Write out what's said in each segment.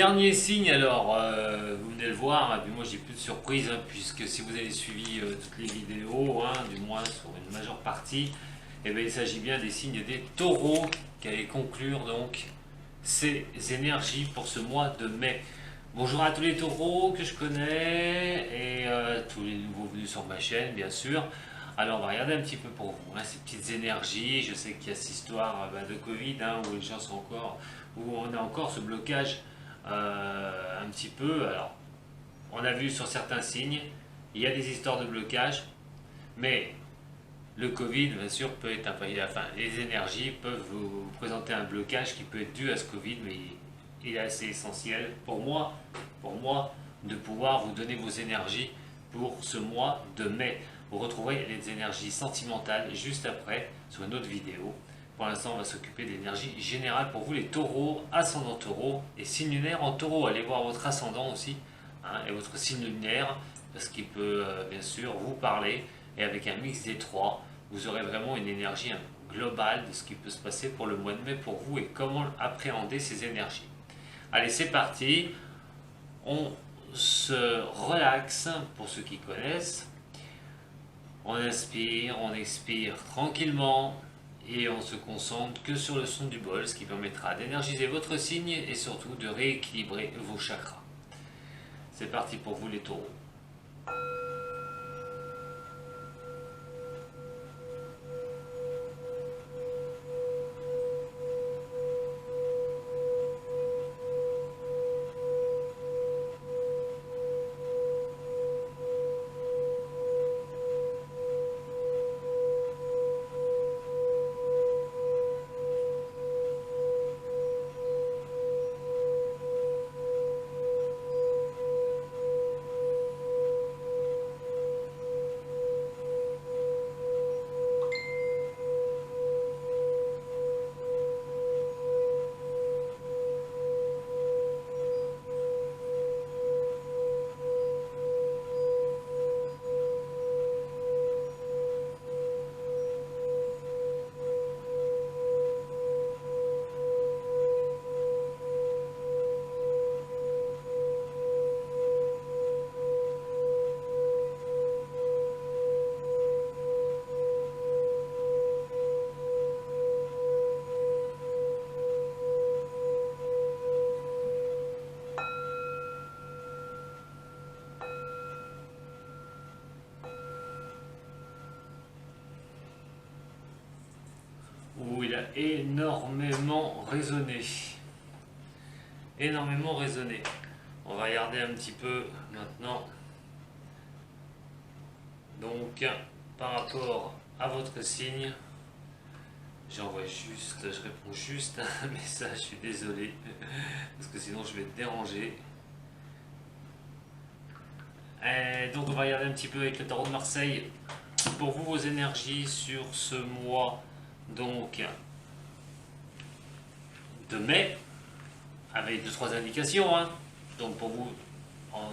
Dernier signe, alors, vous venez le voir, hein, puis moi j'ai plus de surprise, hein, puisque si vous avez suivi toutes les vidéos, hein, du moins sur une majeure partie, eh bien, il s'agit bien des signes des taureaux qui allaient conclure donc ces énergies pour ce mois de mai. Bonjour à tous les taureaux que je connais et tous les nouveaux venus sur ma chaîne, bien sûr. Alors, on va regarder un petit peu pour vous, hein, ces petites énergies. Je sais qu'il y a cette histoire de Covid, hein, où les gens sont encore, où on a encore ce blocage un petit peu. Alors, on a vu sur certains signes, il y a des histoires de blocage, mais le Covid, bien sûr, peut être enfin, les énergies peuvent vous présenter un blocage qui peut être dû à ce Covid, mais il est assez essentiel pour moi, de pouvoir vous donner vos énergies pour ce mois de mai. Vous retrouverez les énergies sentimentales juste après sur une autre vidéo. Pour l'instant, on va s'occuper de l'énergie générale pour vous les taureaux, ascendant taureau et signe lunaire en taureau. Allez voir votre ascendant aussi, hein, et votre signe lunaire, parce qu'il peut bien sûr vous parler. Et avec un mix des trois, vous aurez vraiment une énergie globale de ce qui peut se passer pour le mois de mai pour vous et comment appréhender ces énergies. Allez, c'est parti. On se relaxe pour ceux qui connaissent. On inspire, on expire tranquillement et on se concentre que sur le son du bol, ce qui permettra d'énergiser votre signe et surtout de rééquilibrer vos chakras. C'est parti pour vous les taureaux. Où il a énormément résonné. Énormément résonné. On va regarder un petit peu maintenant. Donc, par rapport à votre signe, j'envoie juste, je réponds juste à un message, je suis désolé, parce que sinon je vais te déranger. Et donc, on va regarder un petit peu avec le tarot de Marseille. Pour vous, vos énergies sur ce mois donc de mai, avec 2-3 indications, hein. Donc pour vous,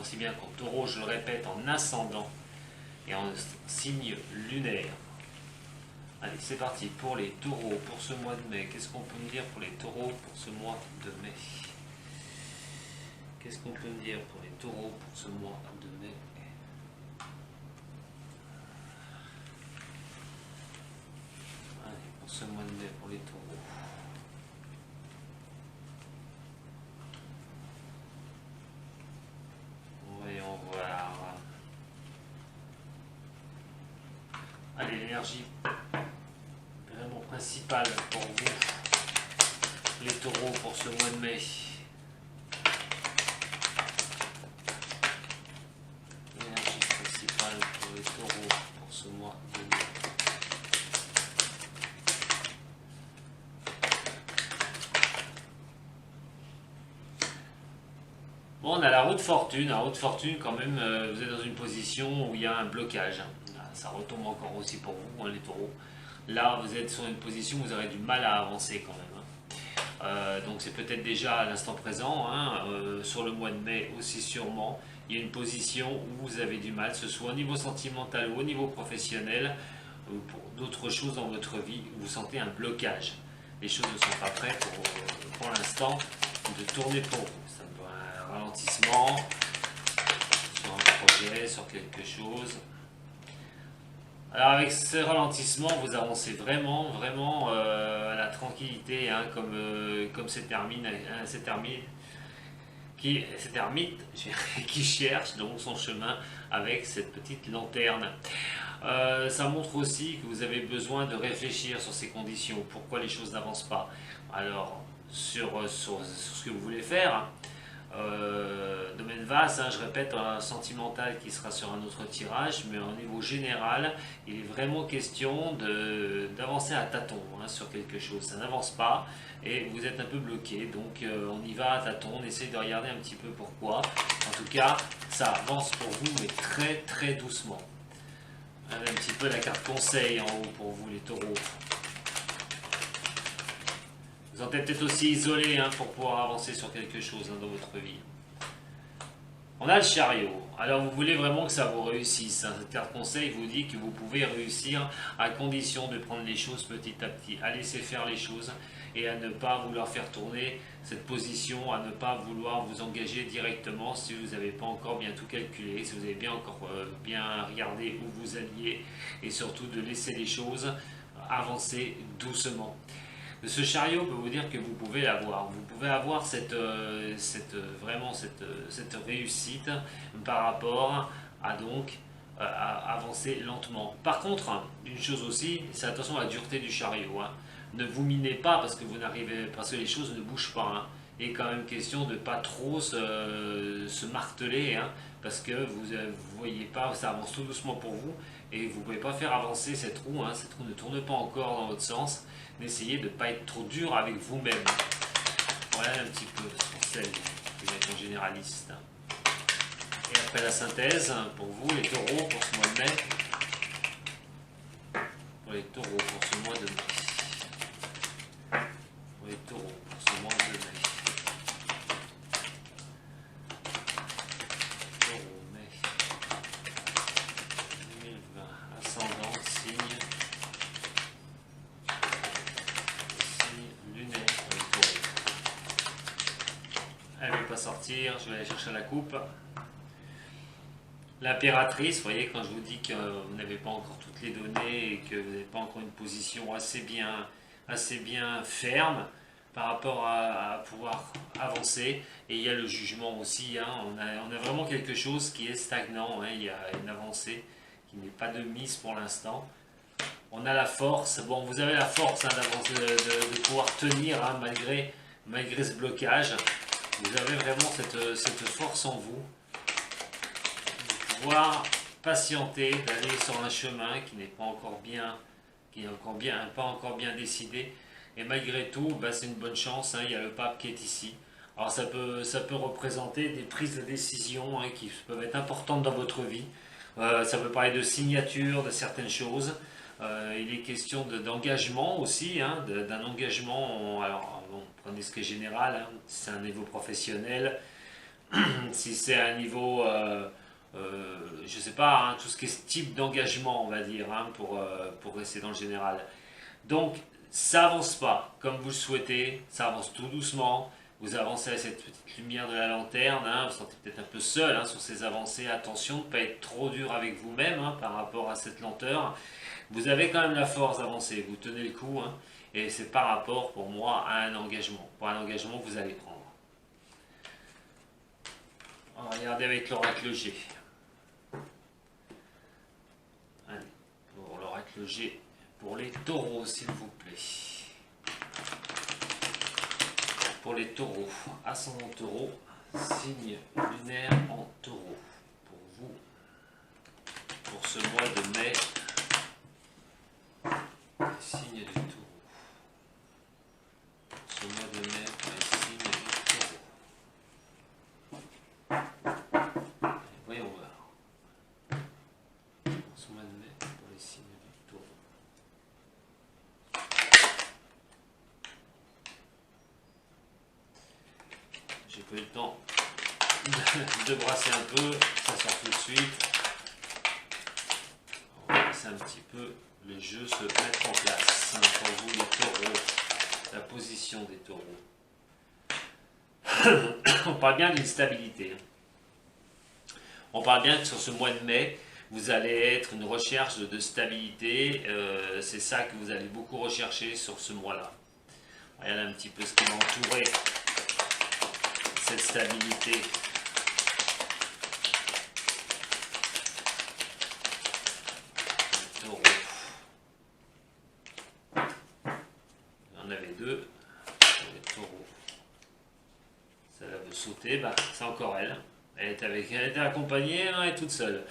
aussi bien qu'en taureau, je le répète, en ascendant et en signe lunaire. Allez, c'est parti pour les taureaux pour ce mois de mai. Qu'est-ce qu'on peut me dire pour les taureaux pour ce mois de mai? Qu'est-ce qu'on peut me dire pour les taureaux pour ce mois de mai? Ce mois de mai pour les taureaux. Voyons voir. Allez, l'énergie vraiment principale pour vous, les taureaux, pour ce mois de mai. L'énergie principale pour les taureaux pour ce mois de mai. Bon, on a la roue de fortune. La roue de fortune, quand même, vous êtes dans une position où il y a un blocage. Ça retombe encore aussi pour vous, hein, les taureaux. Là, vous êtes sur une position où vous aurez du mal à avancer quand même, hein. Donc c'est peut-être déjà à l'instant présent, hein, sur le mois de mai aussi sûrement. Il y a une position où vous avez du mal, que ce soit au niveau sentimental ou au niveau professionnel, ou pour d'autres choses dans votre vie, vous sentez un blocage. Les choses ne sont pas prêtes pour l'instant de tourner pour vous. Ça ralentissement sur un projet, sur quelque chose. Alors avec ce ralentissement, vous avancez vraiment à la tranquillité, hein, comme cet ermite qui cherche donc son chemin avec cette petite lanterne. Ça montre aussi que vous avez besoin de réfléchir sur ces conditions, pourquoi les choses n'avancent pas. Alors sur ce que vous voulez faire, domaine vaste, hein, je répète, un sentimental qui sera sur un autre tirage, mais au niveau général, il est vraiment question d'avancer à tâtons, hein, sur quelque chose. Ça n'avance pas et vous êtes un peu bloqué, donc on y va à tâtons, on essaie de regarder un petit peu pourquoi. En tout cas, ça avance pour vous, mais très doucement. Un petit peu la carte conseil en haut pour vous les taureaux. Vous en êtes peut-être aussi isolé, hein, pour pouvoir avancer sur quelque chose, hein, dans votre vie. On a le chariot. Alors vous voulez vraiment que ça vous réussisse, hein. Cette carte conseil vous dit que vous pouvez réussir à condition de prendre les choses petit à petit, à laisser faire les choses et à ne pas vouloir faire tourner cette position, à ne pas vouloir vous engager directement si vous n'avez pas encore bien tout calculé, si vous avez bien encore bien regardé où vous alliez, et surtout de laisser les choses avancer doucement. Ce chariot peut vous dire que vous pouvez l'avoir. Vous pouvez avoir cette réussite par rapport à à avancer lentement. Par contre, une chose aussi, c'est attention à la dureté du chariot, hein. Ne vous minez pas parce que les choses ne bougent pas, hein. Il est quand même question de ne pas trop se marteler, hein, parce que vous voyez pas, ça avance tout doucement pour vous et vous ne pouvez pas faire avancer cette roue, hein. Cette roue ne tourne pas encore dans votre sens. N'essayez de ne pas être trop dur avec vous-même. Voilà un petit peu sur celle qui va être en généraliste. Et après la synthèse, pour vous les taureaux pour ce mois de mai. Pour les taureaux pour ce mois de mai. Pour les taureaux pour ce mois de mai. Taureau, mai 2020. Ascendant, signe. Lunaire pour les taureaux. Elle ne veut pas sortir, je vais aller chercher la coupe. L'impératrice, vous voyez, quand je vous dis que vous n'avez pas encore toutes les données et que vous n'avez pas encore une position assez bien ferme par rapport à pouvoir avancer. Et il y a le jugement aussi, hein. On a vraiment quelque chose qui est stagnant, hein. Il y a une avancée qui n'est pas de mise pour l'instant. On a la force, bon, vous avez la force, hein, d'avancer, de pouvoir tenir, hein, malgré ce blocage. Vous avez vraiment cette force en vous, de pouvoir patienter, d'aller sur un chemin qui n'est pas encore bien, pas encore bien décidé. Et malgré tout, bah, c'est une bonne chance, hein, il y a le pape qui est ici. Alors ça peut représenter des prises de décision, hein, qui peuvent être importantes dans votre vie. Ça peut parler de signature de certaines choses. Il est question d'engagement aussi, hein, d'un engagement. Alors, bon, prenez ce qui est général, hein, si c'est un niveau professionnel, si c'est un niveau, je ne sais pas, hein, tout ce qui est ce type d'engagement, on va dire, hein, pour rester dans le général. Donc, ça avance pas comme vous le souhaitez, ça avance tout doucement. Vous avancez à cette petite lumière de la lanterne, hein, vous sentez peut-être un peu seul, hein, sur ces avancées. Attention de ne pas être trop dur avec vous-même, hein, par rapport à cette lenteur. Vous avez quand même la force d'avancer, vous tenez le coup, hein, et c'est par rapport pour moi à un engagement, pour un engagement que vous allez prendre. On va regarder avec l'oracle G. Allez, pour l'oracle G, pour les taureaux s'il vous plaît. Pour les taureaux, ascendant taureau, signe lunaire en taureau. Pour vous, pour ce mois de mai, les signes du taureau. Pour ce mois de mai, pour les signes du taureau. Allez, voyons voir. Pour ce mois de mai, pour les signes du taureau. J'ai pas eu le temps de brasser un peu, ça sort tout de suite. On va laisser un petit peu le jeu se mettre en place. Pour vous les taureaux, la position des taureaux. on parle bien d'une stabilité. On parle bien que sur ce mois de mai, vous allez être une recherche de stabilité. C'est ça que vous allez beaucoup rechercher sur ce mois-là. Regardez un petit peu ce qui va entourer cette stabilité. Le taureau. Il y en avait deux. Le taureau. Celle-là veut sauter, bah, c'est encore elle. Elle était accompagnée, hein, elle est toute seule.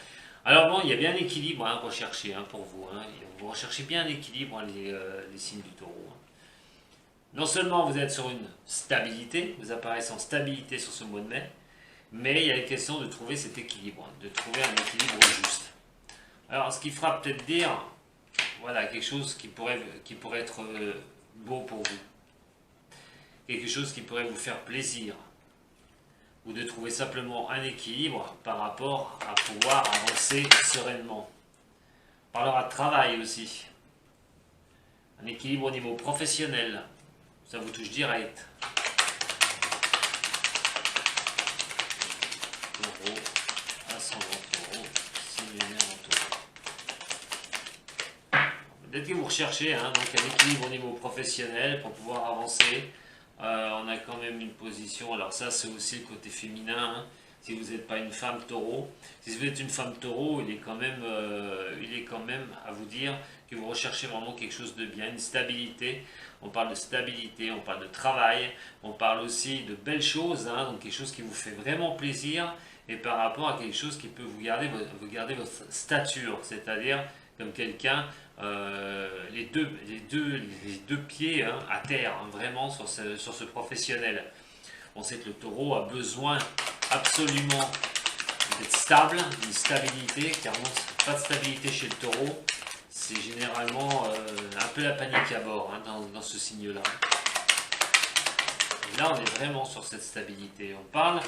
Alors bon, il y a bien un équilibre à rechercher pour vous. Vous recherchez bien un équilibre, les signes du taureau. Non seulement vous êtes sur une stabilité, vous apparaissez en stabilité sur ce mois de mai, mais il y a la question de trouver cet équilibre, de trouver un équilibre juste. Alors ce qui fera peut-être dire, voilà, quelque chose qui pourrait être beau pour vous, quelque chose qui pourrait vous faire plaisir, ou de trouver simplement un équilibre par rapport à pouvoir avancer sereinement. On parlera de travail aussi, un équilibre au niveau professionnel. Ça vous touche direct. Taureau, ascendant taureau, signe lunaire en taureau. Peut-être que vous recherchez donc un équilibre au niveau professionnel pour pouvoir avancer. On a quand même une position, alors ça c'est aussi le côté féminin. Si vous n'êtes pas une femme taureau, si vous êtes une femme taureau, il est quand même à vous dire que vous recherchez vraiment quelque chose de bien, une stabilité. On parle de stabilité, on parle de travail, on parle aussi de belles choses, donc quelque chose qui vous fait vraiment plaisir, et par rapport à quelque chose qui peut vous garder votre stature, c'est-à-dire comme quelqu'un, les deux pieds à terre, vraiment sur ce professionnel. On sait que le taureau a besoin absolument d'être stable, d'une stabilité, car non, pas de stabilité chez le taureau, c'est généralement un peu la panique à bord dans ce signe-là. Là, on est vraiment sur cette stabilité. On parle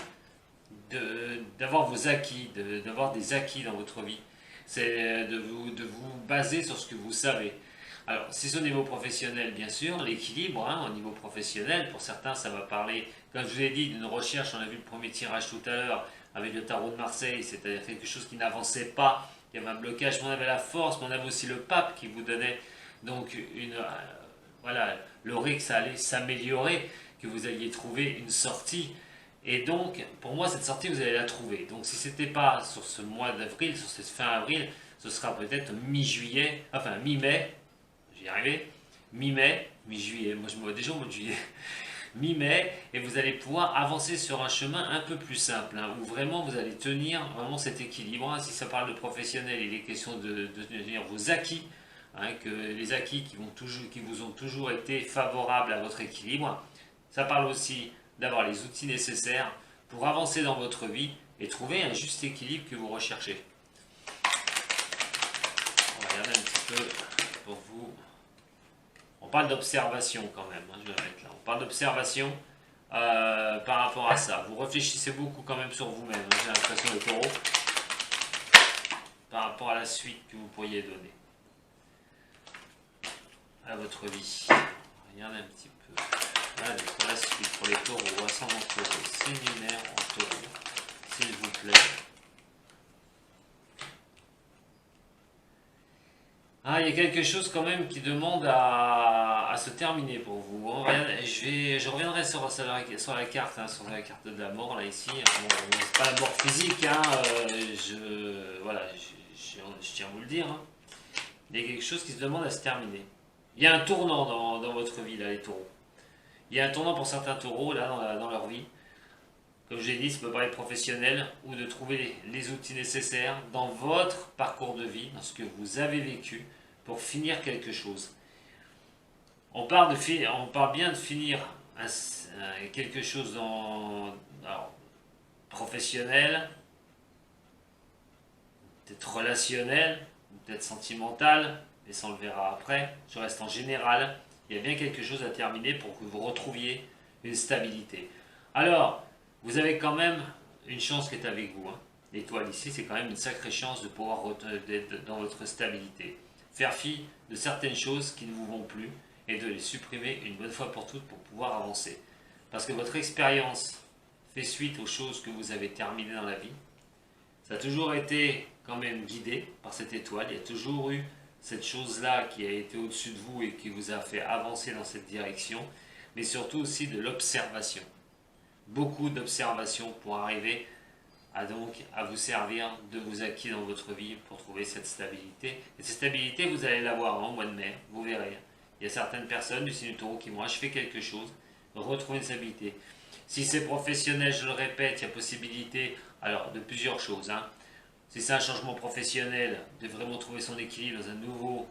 d'avoir vos acquis, d'avoir des acquis dans votre vie. C'est de vous baser sur ce que vous savez. Alors, si c'est au niveau professionnel, bien sûr, l'équilibre au niveau professionnel, pour certains, ça va parler, comme je vous ai dit, d'une recherche. On a vu le premier tirage tout à l'heure avec le tarot de Marseille, c'est-à-dire quelque chose qui n'avançait pas. Il y avait un blocage, mais on avait la force, mais on avait aussi le pape qui vous donnait donc voilà, l'auré que ça allait s'améliorer, que vous alliez trouver une sortie. Et donc, pour moi, cette sortie, vous allez la trouver. Donc, si ce n'était pas sur ce mois d'avril, sur cette fin avril, ce sera peut-être mi-juillet, enfin mi-mai, j'y arrivé, mi-mai, mi-juillet, moi je me vois déjà au mois de juillet, mi-mai, et vous allez pouvoir avancer sur un chemin un peu plus simple, où vraiment vous allez tenir vraiment cet équilibre. Si ça parle de professionnel, il est question de tenir vos acquis, que les acquis qui vous ont toujours été favorables à votre équilibre. Ça parle aussi d'avoir les outils nécessaires pour avancer dans votre vie et trouver un juste équilibre que vous recherchez. On va regarder un petit peu pour vous. On parle d'observation quand même, je vais mettre là. On parle d'observation par rapport à ça. Vous réfléchissez beaucoup quand même sur vous-même, j'ai l'impression, le taureau, par rapport à la suite que vous pourriez donner à votre vie. Regardez un petit peu. Allez, pour la suite, pour les taureaux, ascendant taureau, signe lunaire en taureau, s'il vous plaît. Il y a quelque chose quand même qui demande à se terminer pour vous. Je reviendrai sur la carte, sur la carte de la mort, là, ici. Bon, c'est pas la mort physique, je tiens à vous le dire. Il y a quelque chose qui se demande à se terminer. Il y a un tournant dans votre vie, là, les taureaux. Il y a un tournant pour certains taureaux, là, dans leur vie. Comme je l'ai dit, ça peut pas être professionnel, ou de trouver les outils nécessaires dans votre parcours de vie, dans ce que vous avez vécu, pour finir quelque chose. On parle bien de finir quelque chose professionnel, peut-être relationnel, peut-être sentimental, mais ça on le verra après. Je reste en général. Il y a bien quelque chose à terminer pour que vous retrouviez une stabilité. Alors, vous avez quand même une chance qui est avec vous. L'étoile ici, c'est quand même une sacrée chance de pouvoir être dans votre stabilité. Faire fi de certaines choses qui ne vous vont plus et de les supprimer une bonne fois pour toutes pour pouvoir avancer. Parce que votre expérience fait suite aux choses que vous avez terminées dans la vie. Ça a toujours été quand même guidé par cette étoile. Il y a toujours eu cette chose-là qui a été au-dessus de vous et qui vous a fait avancer dans cette direction, mais surtout aussi de l'observation. Beaucoup d'observation pour arriver à vous servir de vos acquis dans votre vie pour trouver cette stabilité. Et cette stabilité, vous allez l'avoir au mois de mai, vous verrez. Il y a certaines personnes du signe du taureau qui m'ont achevé quelque chose, retrouver une stabilité. Si c'est professionnel, je le répète, il y a possibilité alors de plusieurs choses. Si c'est un changement professionnel, de vraiment trouver son équilibre dans un nouveau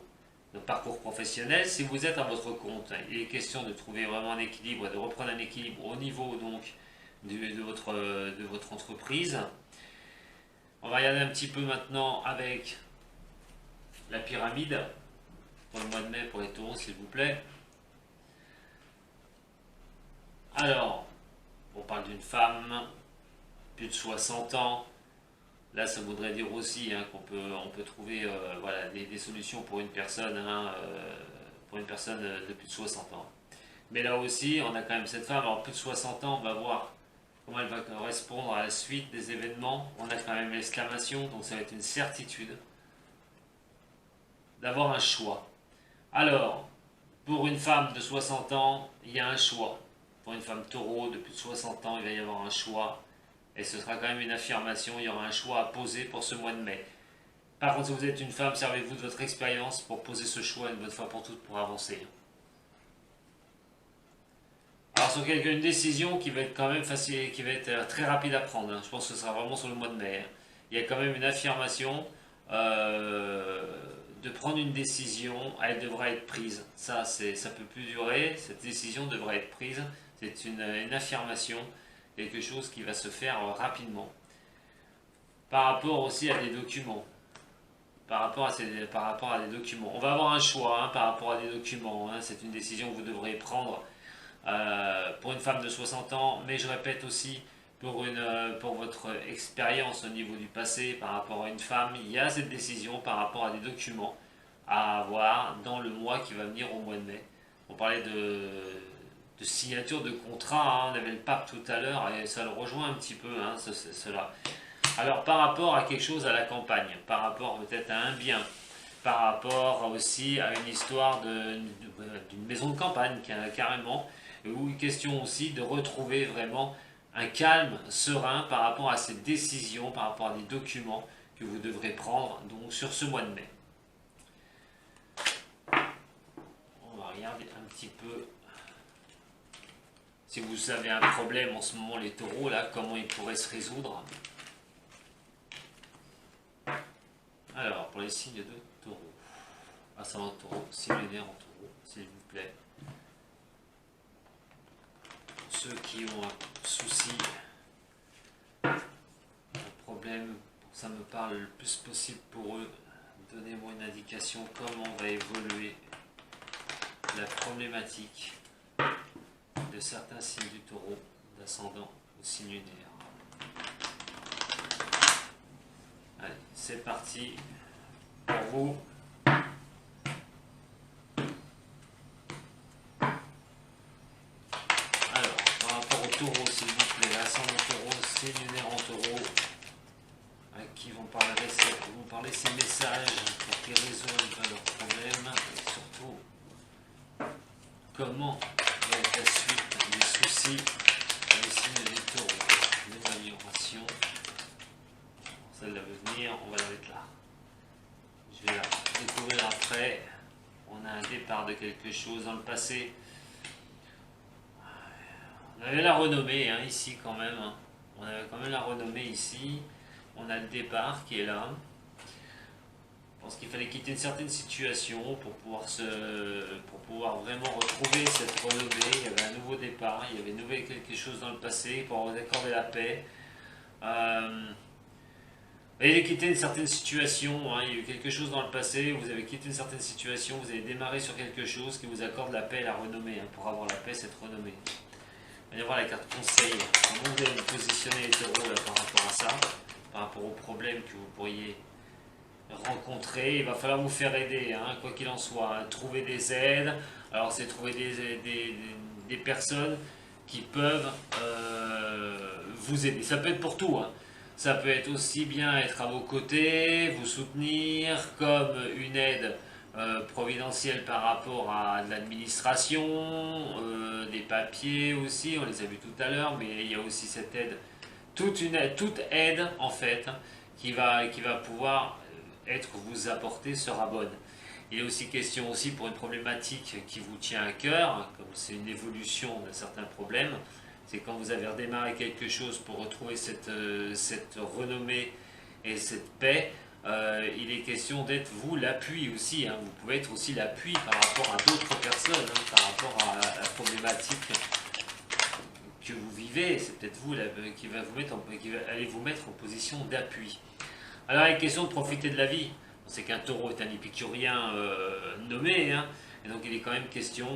parcours professionnel. Si vous êtes à votre compte, il est question de trouver vraiment un équilibre, de reprendre un équilibre au niveau donc de votre entreprise. On va regarder un petit peu maintenant avec la pyramide pour le mois de mai pour les taureaux, s'il vous plaît. Alors, on parle d'une femme, plus de 60 ans. Là, ça voudrait dire aussi qu'on peut trouver voilà, des solutions pour une personne, de plus de 60 ans. Mais là aussi, on a quand même cette femme, alors plus de 60 ans, on va voir comment elle va correspondre à la suite des événements. On a quand même l'exclamation, donc ça va être une certitude d'avoir un choix. Alors, pour une femme de 60 ans, il y a un choix. Pour une femme taureau de plus de 60 ans, il va y avoir un choix. Et ce sera quand même une affirmation, il y aura un choix à poser pour ce mois de mai. Par contre, si vous êtes une femme, servez-vous de votre expérience pour poser ce choix une bonne fois pour toutes pour avancer. Alors, sur une décision qui va être quand même facile, qui va être très rapide à prendre. Je pense que ce sera vraiment sur le mois de mai. Il y a quand même une affirmation de prendre une décision, elle devra être prise. Ça peut plus durer, cette décision devra être prise. C'est une affirmation, quelque chose qui va se faire rapidement. Par rapport aussi à des documents. Par rapport à des documents. On va avoir un choix par rapport à des documents. C'est une décision que vous devrez prendre pour une femme de 60 ans, mais je répète aussi pour votre expérience au niveau du passé par rapport à une femme, il y a cette décision par rapport à des documents à avoir dans le mois qui va venir au mois de mai. On parlait de signature de contrat, on avait le pape tout à l'heure et ça le rejoint un petit peu, cela. Alors par rapport à quelque chose à la campagne, par rapport peut-être à un bien, par rapport aussi à une histoire d'une maison de campagne carrément, ou une question aussi de retrouver vraiment un calme serein par rapport à ces décisions, par rapport à des documents que vous devrez prendre donc sur ce mois de mai. On va regarder un petit peu si vous avez un problème en ce moment les taureaux là, comment il pourrait se résoudre. Alors pour les signes de taureau, ascendant taureau, signe lunaire en taureau, s'il vous plaît. Ceux qui ont un souci, un problème, pour que ça me parle le plus possible pour eux, donnez-moi une indication comment va évoluer la problématique de certains signes du taureau, d'ascendant au signe lunaire. Allez, c'est parti pour vous. Taureau, s'il vous plaît, ascendant taureau, signe lunaire en taureau, à qui vont parler ces messages pour qu'ils résolvent leurs problèmes et surtout comment va être la suite des soucis des signes du taureau. L'évaluation, celle à venir, on va la mettre là. Je vais la découvrir après. On a un départ de quelque chose dans le passé. On avait la renommée ici quand même. On avait quand même la renommée ici. On a le départ qui est là. Je pense qu'il fallait quitter une certaine situation pour pouvoir vraiment retrouver cette renommée. Il y avait un nouveau départ, il y avait quelque chose dans le passé pour accorder la paix. Vous avez quitté une certaine situation, il y a eu quelque chose dans le passé, vous avez quitté une certaine situation, vous avez démarré sur quelque chose qui vous accorde la paix et la renommée. Pour avoir la paix, cette renommée. On va y voir la carte conseil. Comment vous allez vous positionner les taureaux par rapport à ça, par rapport aux problèmes que vous pourriez rencontrer. Il va falloir vous faire aider, quoi qu'il en soit. Trouver des aides. Alors c'est trouver des personnes qui peuvent vous aider. Ça peut être pour tout, hein. Ça peut être aussi bien être à vos côtés, vous soutenir, comme une aide providentielle par rapport à de l'administration, des papiers aussi, on les a vus tout à l'heure, mais il y a aussi cette aide, toute aide en fait, qui va pouvoir être vous apporter sera bonne. Il est aussi question aussi pour une problématique qui vous tient à cœur, comme c'est une évolution d'un certain problème, c'est quand vous avez redémarré quelque chose pour retrouver cette renommée et cette paix, il est question d'être vous l'appui aussi, hein. Vous pouvez être aussi l'appui par rapport à d'autres personnes, hein, par rapport à la problématique que vous vivez, c'est peut-être vous qui va aller vous mettre en position d'appui. Alors il est question de profiter de la vie. On sait qu'un taureau est un épicurien nommé, hein, et donc il est quand même question,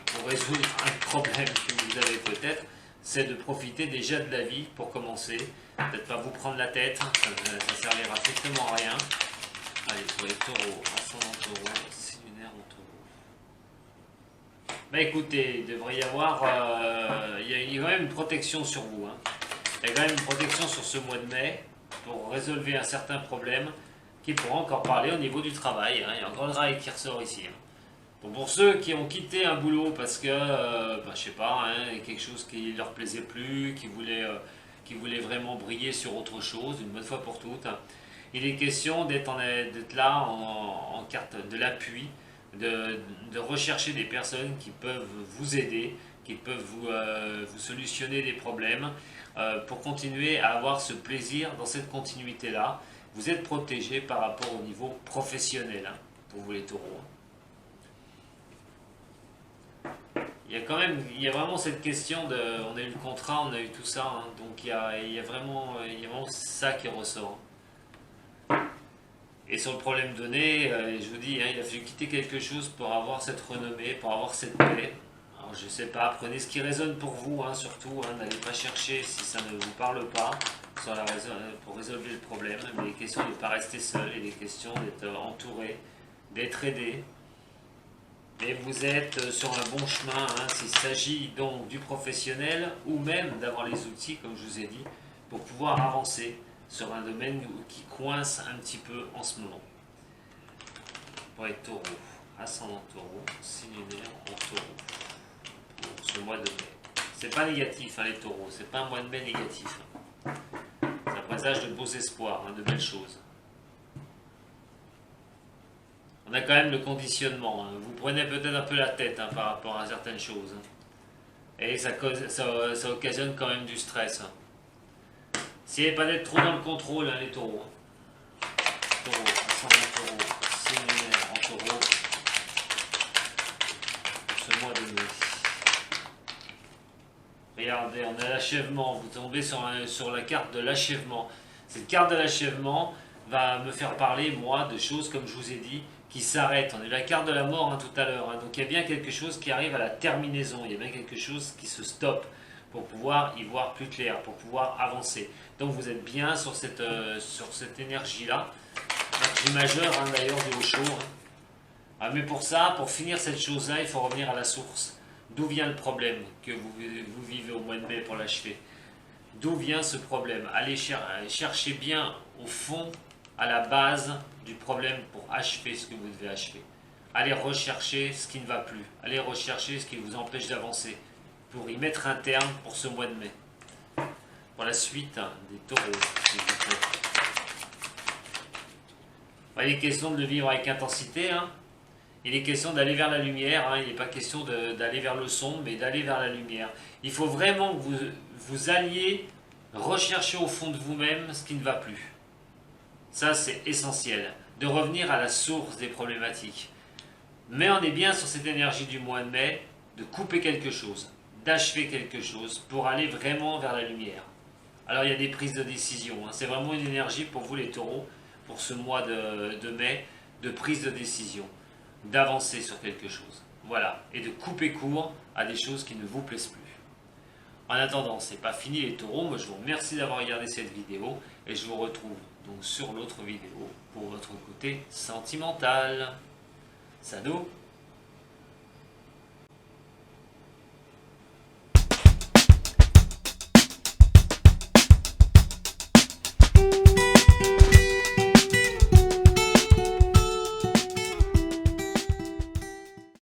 pour résoudre un problème que vous avez peut-être, c'est de profiter déjà de la vie pour commencer. Peut-être pas vous prendre la tête, ça servira strictement à rien. Allez, pour les taureaux, ascendant taureau, signe lunaire en taureau. Bah écoutez, il devrait y avoir, il y a quand même une protection sur vous, hein. Il y a quand même une protection sur ce mois de mai pour résolver un certain problème qui pourra encore parler au niveau du travail, hein. Il y a encore le travail qui ressort ici, hein. Donc pour ceux qui ont quitté un boulot parce que, je sais pas, hein, quelque chose qui leur plaisait plus, qui voulaient vraiment briller sur autre chose, une bonne fois pour toutes, hein, il est question d'être là en carte de l'appui, de rechercher des personnes qui peuvent vous aider, qui peuvent vous solutionner des problèmes, pour continuer à avoir ce plaisir dans cette continuité-là. Vous êtes protégé par rapport au niveau professionnel, hein, pour vous les taureaux. Il y a vraiment cette question de, on a eu le contrat, on a eu tout ça, hein, donc il y a vraiment ça qui ressort. Et sur le problème donné, je vous dis, hein, il a fallu quitter quelque chose pour avoir cette renommée, pour avoir cette paix. Alors je sais pas, prenez ce qui résonne pour vous, hein, surtout, hein, n'allez pas chercher si ça ne vous parle pas pour résolver le problème, mais il est question de ne pas rester seul, il est question d'être entouré, d'être aidé. Et vous êtes sur un bon chemin, hein, s'il s'agit donc du professionnel ou même d'avoir les outils, comme je vous ai dit, pour pouvoir avancer sur un domaine qui coince un petit peu en ce moment. Pour les taureaux, ascendant taureau, signe lunaire en taureau, pour ce mois de mai. C'est pas négatif, hein, les taureaux, c'est pas un mois de mai négatif. Ça présage de beaux espoirs, hein, de belles choses. On a quand même le conditionnement, hein. Vous prenez peut-être un peu la tête, hein, par rapport à certaines choses, hein. Et ça occasionne quand même du stress, hein. Essayez pas d'être trop dans le contrôle, hein, les taureaux. Taureau, ascendant taureau, signe lunaire en taureau, pour ce mois de mai. Regardez, on a l'achèvement, vous tombez sur la carte de l'achèvement. Cette carte de l'achèvement va me faire parler, moi, de choses, comme je vous ai dit, qui s'arrête. On a eu la carte de la mort, hein, tout à l'heure, hein. Donc il y a bien quelque chose qui arrive à la terminaison, il y a bien quelque chose qui se stoppe pour pouvoir y voir plus clair, pour pouvoir avancer. Donc vous êtes bien sur cette énergie-là, énergie majeure, hein, d'ailleurs du Osho, hein. Ah, mais pour ça, pour finir cette chose-là, il faut revenir à la source. D'où vient le problème que vous vivez au mois de mai pour l'achever? D'où vient ce problème? Allez chercher bien au fond, à la base du problème pour achever ce que vous devez achever. Allez rechercher ce qui ne va plus. Allez rechercher ce qui vous empêche d'avancer pour y mettre un terme pour ce mois de mai. Pour la suite, hein, des taureaux, s'il vous plaît. Il est question de le vivre avec intensité, hein. Il est question d'aller vers la lumière, hein. Il n'est pas question d'aller vers le sombre, mais d'aller vers la lumière. Il faut vraiment que vous alliez rechercher au fond de vous-même ce qui ne va plus. Ça, c'est essentiel, de revenir à la source des problématiques. Mais on est bien sur cette énergie du mois de mai, de couper quelque chose, d'achever quelque chose, pour aller vraiment vers la lumière. Alors il y a des prises de décision, hein. C'est vraiment une énergie pour vous les taureaux, pour ce mois de mai, de prise de décision, d'avancer sur quelque chose. Voilà, et de couper court à des choses qui ne vous plaisent plus. En attendant, c'est pas fini les taureaux, moi je vous remercie d'avoir regardé cette vidéo, et je vous retrouve donc sur l'autre vidéo pour votre côté sentimental. Salut!